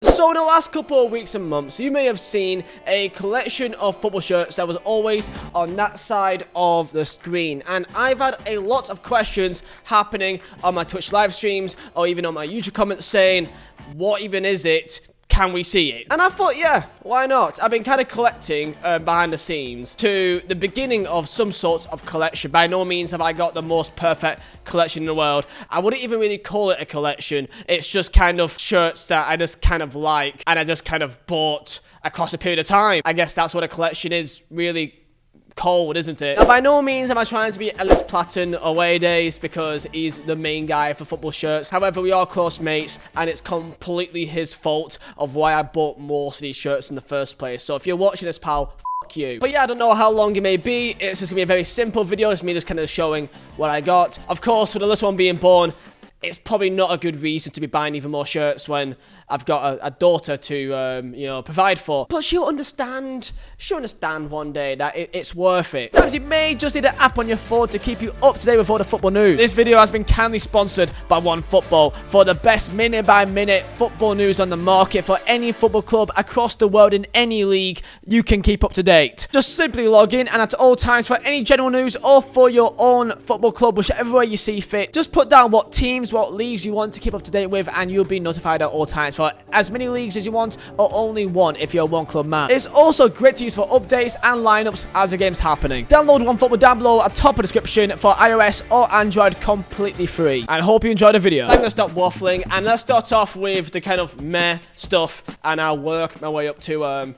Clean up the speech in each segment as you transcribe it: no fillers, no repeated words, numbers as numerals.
So in the last couple of weeks and months, you may have seen a collection of football shirts that was always on that side of the screen. And I've had a lot of questions happening on my Twitch live streams or even on my YouTube comments saying, what even is it? Can we see it? And I thought, yeah, why not? I've been kind of collecting behind the scenes to the beginning of some sort of collection. By no means have I got the most perfect collection in the world. I wouldn't even really call it a collection. It's just kind of shirts that I just kind of like and I just kind of bought across a period of time. I guess that's what a collection is really cold, isn't it? Now, by no means am I trying to be Ellis Platten away days because he's the main guy for football shirts. However, we are close mates and it's completely his fault of why I bought most of these shirts in the first place. So if you're watching this, pal, fuck you. But yeah, I don't know how long it may be. It's just gonna be a very simple video. It's me just kind of showing what I got. Of course, with the little one being born, it's probably not a good reason to be buying even more shirts when I've got a daughter to, you know, provide for. But she'll understand one day that it's worth it. Sometimes you may just need an app on your phone to keep you up to date with all the football news. This video has been kindly sponsored by OneFootball for the best minute-by-minute football news on the market for any football club across the world in any league you can keep up to date. Just simply log in and at all times for any general news or for your own football club, whichever way you see fit, just put down what teams, what leagues you want to keep up to date with and you'll be notified at all times for as many leagues as you want or only one if you're a one club man. It's also great to use for updates and lineups as the game's happening. Download OneFootball down below at top of the description for iOS or Android completely free. And I hope you enjoyed the video. I'm gonna stop waffling and let's start off with the kind of meh stuff and I'll work my way up to I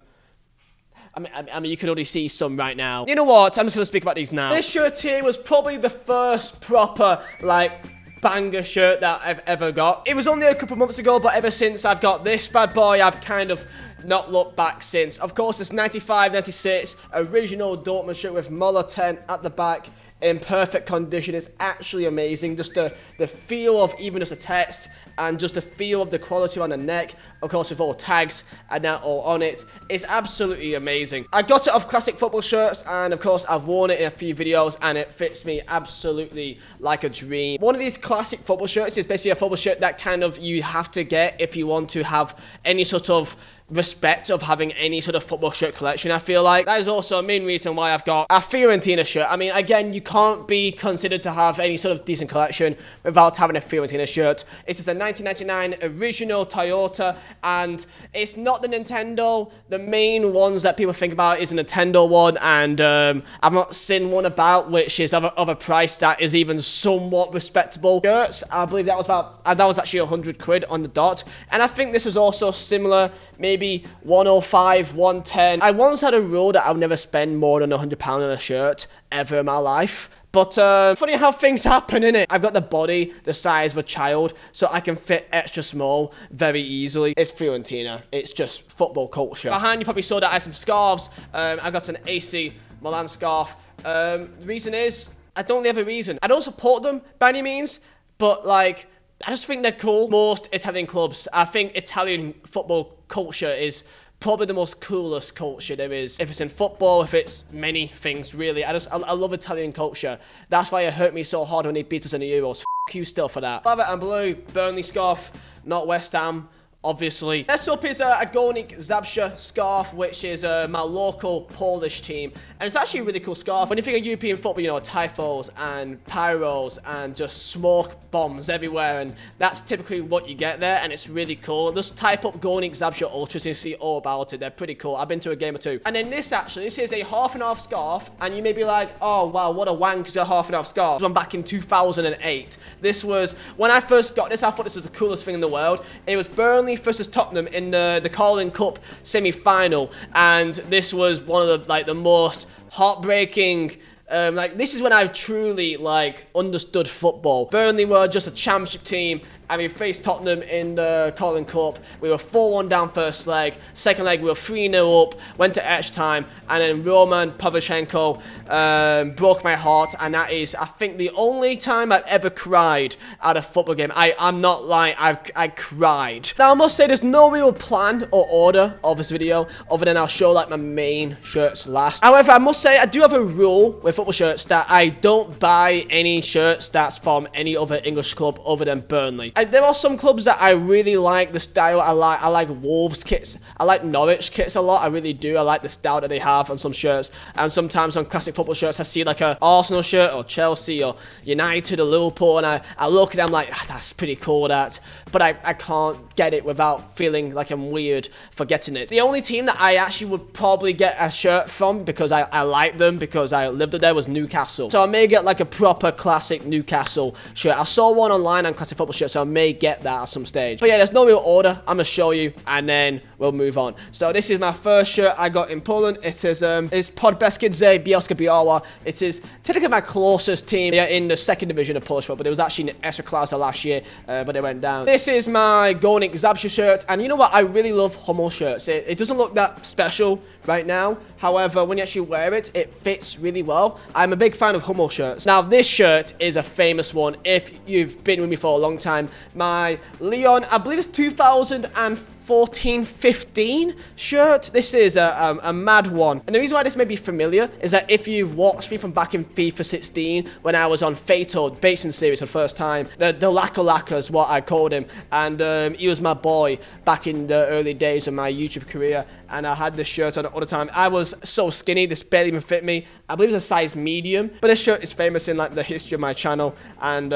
mean, you can already see some right now. You know what? I'm just gonna speak about these now. This shirt here was probably the first proper, like, banger shirt that I've ever got. It was only a couple months ago, but ever since I've got this bad boy, I've kind of not looked back since. Of course, it's 95-96 original Dortmund shirt with Moller 10 at the back in perfect condition. It's actually amazing. Just the feel of even just the text and just the feel of the quality on the neck, of course with all tags and that all on it. It's absolutely amazing. I got it off Classic Football Shirts and of course I've worn it in a few videos and it fits me absolutely like a dream. One of these Classic Football Shirts is basically a football shirt that kind of you have to get if you want to have any sort of respect of having any sort of football shirt collection. I feel like that is also a main reason why I've got a Fiorentina shirt. I mean, again, you can't be considered to have any sort of decent collection without having a Fiorentina shirt. It is a 1999 original Toyota and it's not the Nintendo. The main ones that people think about is a Nintendo one and I've not seen one about which is of a price that is even somewhat respectable. Shirts, I believe that was about that was actually 100 quid on the dot and I think this was also similar, maybe 105, 110. I once had a rule that I would never spend more than £100 on a shirt ever in my life. But funny how things happen, innit? I've got the body the size of a child, so I can fit extra small very easily. It's Fiorentina. It's just football culture. Behind you probably saw that I have some scarves. I got an AC Milan scarf. The reason is, I don't really have a reason. I don't support them by any means, but like, I just think they're cool. Most Italian clubs, I think Italian football culture is probably the most coolest culture there is. If it's in football, if it's many things, really. I love Italian culture. That's why it hurt me so hard when they beat us in the Euros. F you still for that. Love it and blue, Burnley scarf, not West Ham. Obviously. Next up is a Górnik Zabrze scarf, which is my local Polish team. And it's actually a really cool scarf. When you think of European football, you know, typhos and pyros and just smoke bombs everywhere. And that's typically what you get there. And it's really cool. Just type up Górnik Zabrze Ultras and you see all about it. They're pretty cool. I've been to a game or two. And then this is a half and half scarf. And you may be like, oh, wow, what a wank is a half and half scarf. This one back in 2008. This was, when I first got this, I thought this was the coolest thing in the world. It was Burnley versus Tottenham in the Carling Cup semi-final, and this was one of the most heartbreaking. Like, this is when I truly like understood football. Burnley were just a championship team and we faced Tottenham in the Carling Cup. We were 4-1 down first leg. Second leg, we were 3-0 up, went to extra time, and then Roman Pavlyuchenko broke my heart, and that is, I think, the only time I've ever cried at a football game. I'm not lying, I cried. Now, I must say, there's no real plan or order of this video, other than I'll show, like, my main shirts last. However, I must say, I do have a rule with football shirts that I don't buy any shirts that's from any other English club other than Burnley. There are some clubs that I really like the style. I like Wolves kits. I like Norwich kits a lot. I really do. I like the style that they have on some shirts. And sometimes on classic football shirts, I see like a Arsenal shirt or Chelsea or United or Liverpool, and I look at it, I'm like, that's pretty cool, that. But I can't get it without feeling like I'm weird for getting it. The only team that I actually would probably get a shirt from, because I like them, because I lived there, was Newcastle. So I may get like a proper classic Newcastle shirt. I saw one online on classic football shirts, so I may get that at some stage. But yeah, there's no real order. I'm gonna show you, and then we'll move on. So this is my first shirt I got in Poland. It is it's Vizeh Bielska Biała. It is technically my closest team in the second division of Polish football, but it was actually in the Ekstraklasa last year, but they went down. This is my Górnik Zabrze shirt, and you know what? I really love Hummel shirts. It doesn't look that special right now. However, when you actually wear it, it fits really well. I'm a big fan of Hummel shirts. Now, this shirt is a famous one if you've been with me for a long time. My Leon, I believe it's 2014-15 shirt. This is a mad one. And the reason why this may be familiar is that if you've watched me from back in FIFA 16, when I was on Fatal Basin series for the first time, the Laka Laka is what I called him. And he was my boy back in the early days of my YouTube career. And I had this shirt on all the time. I was so skinny, this barely even fit me. I believe it's a size medium. But this shirt is famous in like the history of my channel. And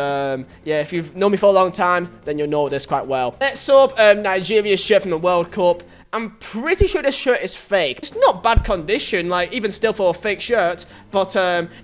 yeah, if you've known me for a long time, then you'll know this quite well. Next up, Nigeria's shirt from the World Cup. I'm pretty sure this shirt is fake. It's not bad condition, like even still for a fake shirt, but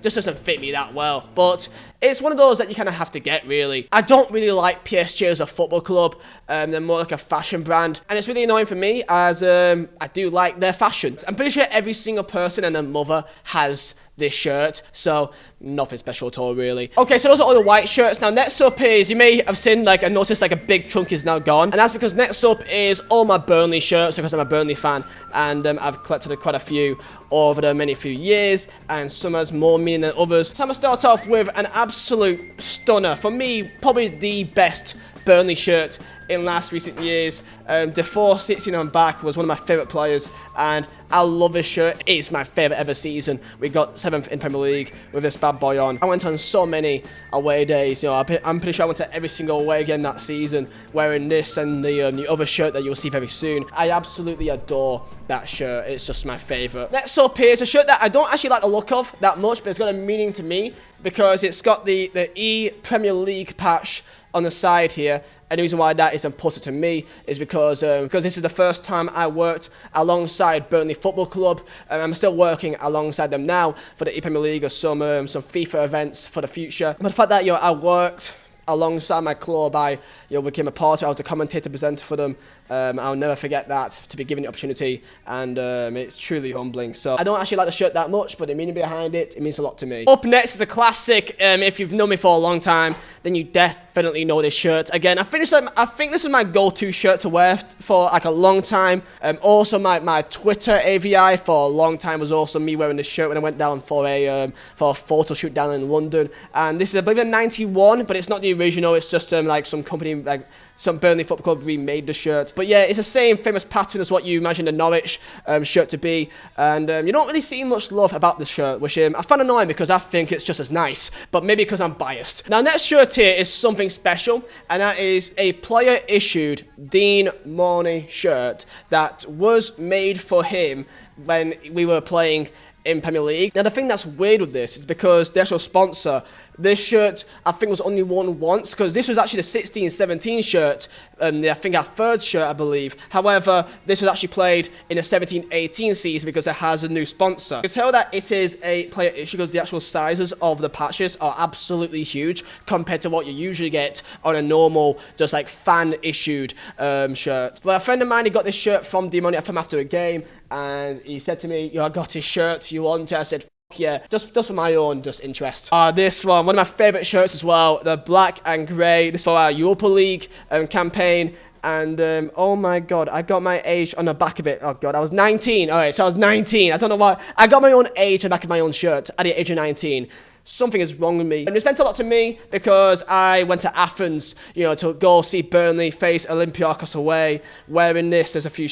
just doesn't fit me that well. But it's one of those that you kind of have to get, really. I don't really like PSG as a football club. They're more like a fashion brand, and it's really annoying for me as I do like their fashion. I'm pretty sure every single person and their mother has this shirt, so nothing special at all, really. Okay, so those are all the white shirts. Now, next up is, you may have seen, like, I noticed, like, a big chunk is now gone, and that's because next up is all my Burnley shirts, because I'm a Burnley fan, and I've collected quite a few over the many few years, and some has more meaning than others. So I'm gonna start off with an absolute stunner. For me, probably the best Burnley shirt in last recent years. Defoe sitting on back was one of my favourite players, and I love this shirt. It's my favourite ever season. We got 7th in Premier League with this bad boy on. I went on so many away days. You know, I'm pretty sure I went to every single away game that season wearing this and the other shirt that you'll see very soon. I absolutely adore that shirt. It's just my favourite. Next up here is a shirt that I don't actually like the look of that much, but it's got a meaning to me because it's got the E Premier League patch on the side here. And the reason why that is important to me is because this is the first time I worked alongside Burnley Football Club. I'm still working alongside them now for the Premier League or some FIFA events for the future. But the fact that, you know, I worked alongside my club, I became a part. I was a commentator presenter for them. I'll never forget that, to be given the opportunity, and it's truly humbling. So I don't actually like the shirt that much, but the meaning behind it means a lot to me. Up next is a classic. If you've known me for a long time, then you definitely know this shirt. Again, I think this is my go-to shirt to wear for like a long time. Also, my Twitter AVI for a long time was also me wearing this shirt when I went down for a photo shoot down in London. And this is, I believe, a 91, but it's not the original. It's just like some company, like some Burnley Football Club remade the shirt. But yeah, it's the same famous pattern as what you imagine the Norwich shirt to be. And you don't really see much love about this shirt, which I find annoying because I think it's just as nice. But maybe because I'm biased. Now, next shirt here is something special, and that is a player-issued Dean Morney shirt that was made for him when we were playing in Premier League. Now, the thing that's weird with this is because the actual sponsor, this shirt, I think, was only worn once, because this was actually the 16-17 shirt, I think our third shirt, I believe. However, this was actually played in the 17-18 season because it has a new sponsor. You can tell that it is a player issue because the actual sizes of the patches are absolutely huge compared to what you usually get on a normal, just like fan-issued shirt. Well, a friend of mine, he got this shirt from Demoni from after a game, and he said to me, I got his shirt, you want it? I said, yeah, just for my own interest. This one of my favourite shirts as well, the black and grey. This for our Europa League campaign. And oh my god, I got my age on the back of it. Oh god, I was 19. Alright, so I was 19. I don't know why. I got my own age on the back of my own shirt at the age of 19. Something is wrong with me. And it meant a lot to me because I went to Athens, to go see Burnley face Olympiacos away, wearing this. There's a few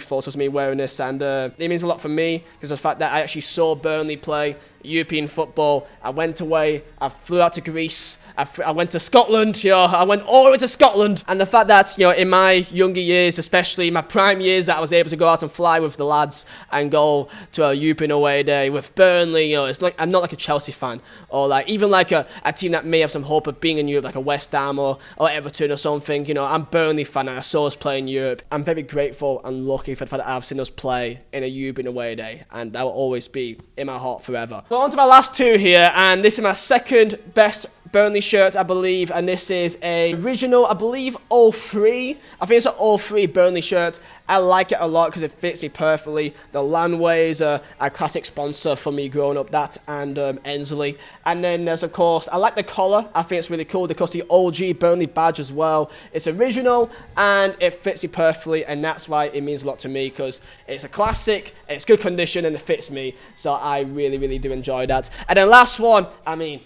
photos of me wearing this, and it means a lot for me because of the fact that I actually saw Burnley play European football. I went away, I flew out to Greece, I went to Scotland, you know, I went all the way to Scotland. And the fact that, you know, in my younger years, especially my prime years, that I was able to go out and fly with the lads and go to a European away day with Burnley, you know, it's like, I'm not like a Chelsea fan, or like, even like a team that may have some hope of being in Europe, like a West Ham or Everton or something, you know, I'm Burnley fan and I saw us play in Europe. I'm very grateful and lucky for the fact that I've seen us play in a European away day, and that will always be in my heart forever. Well, on to my last two here, and this is my second best Burnley shirt, I believe, and this is a original, I believe, 03. I think it's an 03 Burnley shirt. I like it a lot because it fits me perfectly. The Landways are a classic sponsor for me growing up, that and Ensley. And then there's, of course, I like the collar. I think it's really cool. Of course, the OG Burnley badge as well. It's original and it fits me perfectly, and that's why it means a lot to me, because it's a classic, it's good condition, and it fits me. So I really, really do enjoy that. And then last one, I mean,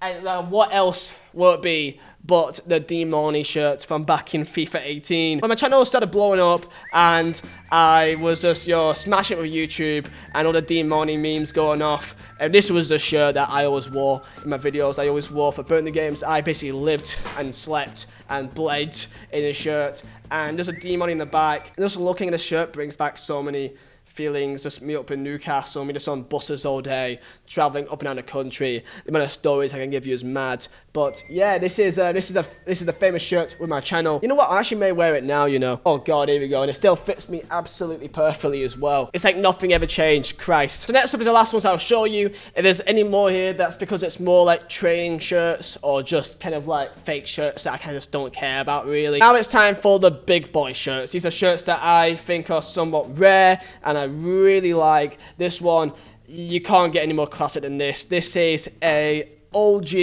and what else will it be but the D-Money shirt from back in FIFA 18? When my channel started blowing up and I was just, you know, smashing it with YouTube and all the D-Money memes going off, and this was the shirt that I always wore in my videos. I always wore for Burnley games. I basically lived and slept and bled in this shirt, and there's a D-Money in the back. And just looking at the shirt brings back so many feelings. Just me up in Newcastle, me just on buses all day, traveling up and down the country. The amount of stories I can give you is mad. But yeah, this is the famous shirt with my channel. You know what? I actually may wear it now. You know. Oh god, here we go, and it still fits me absolutely perfectly as well. It's like nothing ever changed. Christ. So next up is the last ones I'll show you. If there's any more here, that's because it's more like training shirts or just kind of like fake shirts that I kind of just don't care about really. Now it's time for the big boy shirts. These are shirts that I think are somewhat rare and I really like. This one, you can't get any more classic than this. This is a OG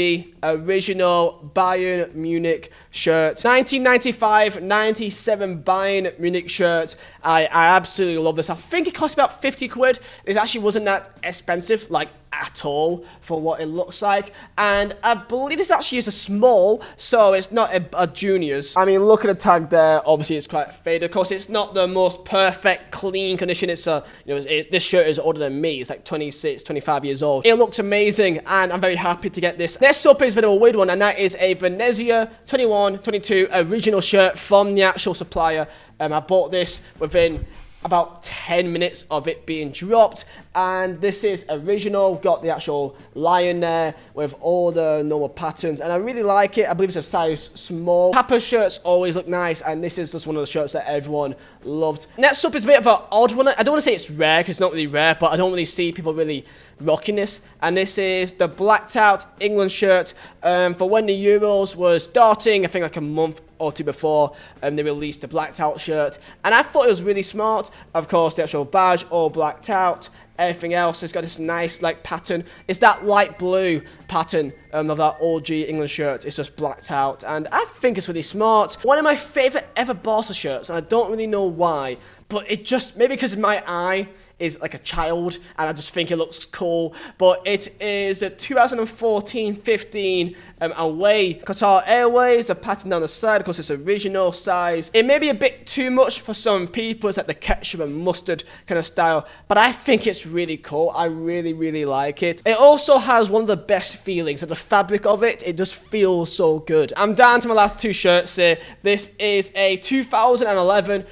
original Bayern Munich shirt. 1995-97 Bayern Munich shirt. I absolutely love this. I think it cost about 50 quid. It actually wasn't that expensive, like at all, for what it looks like. And I believe this actually is a small, so it's not a juniors. I mean, look at the tag there. Obviously, it's quite faded. Of course, it's not the most perfect, clean condition. It's a, you know, this shirt is older than me. It's like 26, 25 years old. It looks amazing, and I'm very happy to get this. Next up is a bit of a weird one, and that is a Vizeh 21-22 original shirt from the actual supplier. I bought this within about 10 minutes of it being dropped, and this is original. Got the actual lion there with all the normal patterns, and I really like it. I believe it's a size small. Papa shirts always look nice, and this is just one of the shirts that everyone loved. Next up is a bit of an odd one. I don't want to say it's rare because it's not really rare, but I don't really see people really rocking this, and this is the blacked out England shirt for when the Euros was starting. I think like a month or two before they released the blacked out shirt, and I thought it was really smart. Of course, the actual badge all blacked out. Everything else has got this nice like pattern. It's that light blue pattern of that OG England shirt. It's just blacked out, and I think it's really smart. One of my favorite ever Barca shirts, and I don't really know why, but it just, maybe because my eye is like a child and I just think it looks cool, but it is a 2014-15 away Qatar Airways. The pattern down the side, of course, it's original size. It may be a bit too much for some people. It's like the ketchup and mustard kind of style, but I think it's really cool. I really, really like it. It also has one of the best feelings of the fabric of it. It just feels so good. I'm down to my last two shirts here. This is a 2011-2012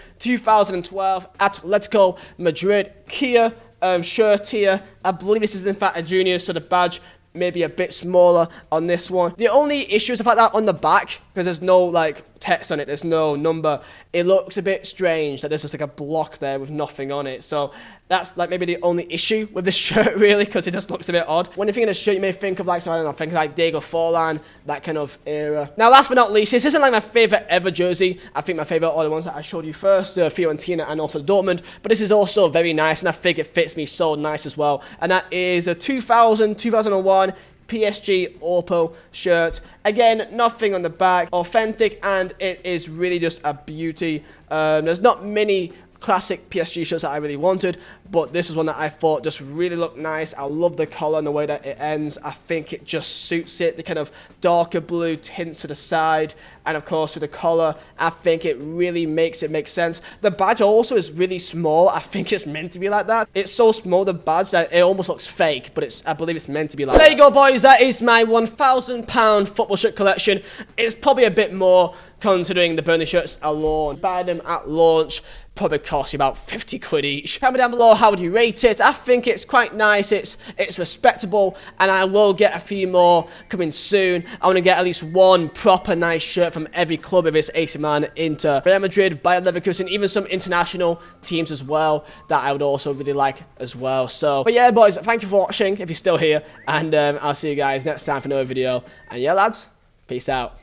Atletico Madrid Kia shirt here. I believe this is in fact a junior, so the badge maybe a bit smaller on this one. The only issue is the fact that on the back, because there's no like text on it, there's no number, it looks a bit strange that there's just like a block there with nothing on it. So that's like maybe the only issue with this shirt really, because it just looks a bit odd. When you think of a shirt, you may think of like, so I don't know, think like Diego Forlan, that kind of era. Now last but not least, this isn't like my favorite ever jersey. I think my favorite are the ones that I showed you first, Fiorentina and also Dortmund, but this is also very nice, and I think it fits me so nice as well, and that is a 2000-2001 PSG Oppo shirt. Again, nothing on the back, authentic, and it is really just a beauty. There's not many classic PSG shirts that I really wanted, but this is one that I thought just really looked nice. I love the collar and the way that it ends. I think it just suits it. The kind of darker blue tints to the side. and of course with the collar, I think it really makes it make sense. The badge also is really small. I think it's meant to be like that. It's so small, the badge, that it almost looks fake, but I believe it's meant to be like that. There you go, boys. That is my £1,000 football shirt collection. It's probably a bit more considering the Burnley shirts alone. Buy them at launch, probably cost you about 50 quid each. Comment down below, how would you rate it? I think it's quite nice, it's respectable, and I will get a few more coming soon. I want to get at least one proper nice shirt from every club, if it's AC Milan, Inter, Real Madrid, Bayer Leverkusen, even some international teams as well that I would also really like as well. So, but yeah, boys, thank you for watching if you're still here, and I'll see you guys next time for another video. And yeah, lads, peace out.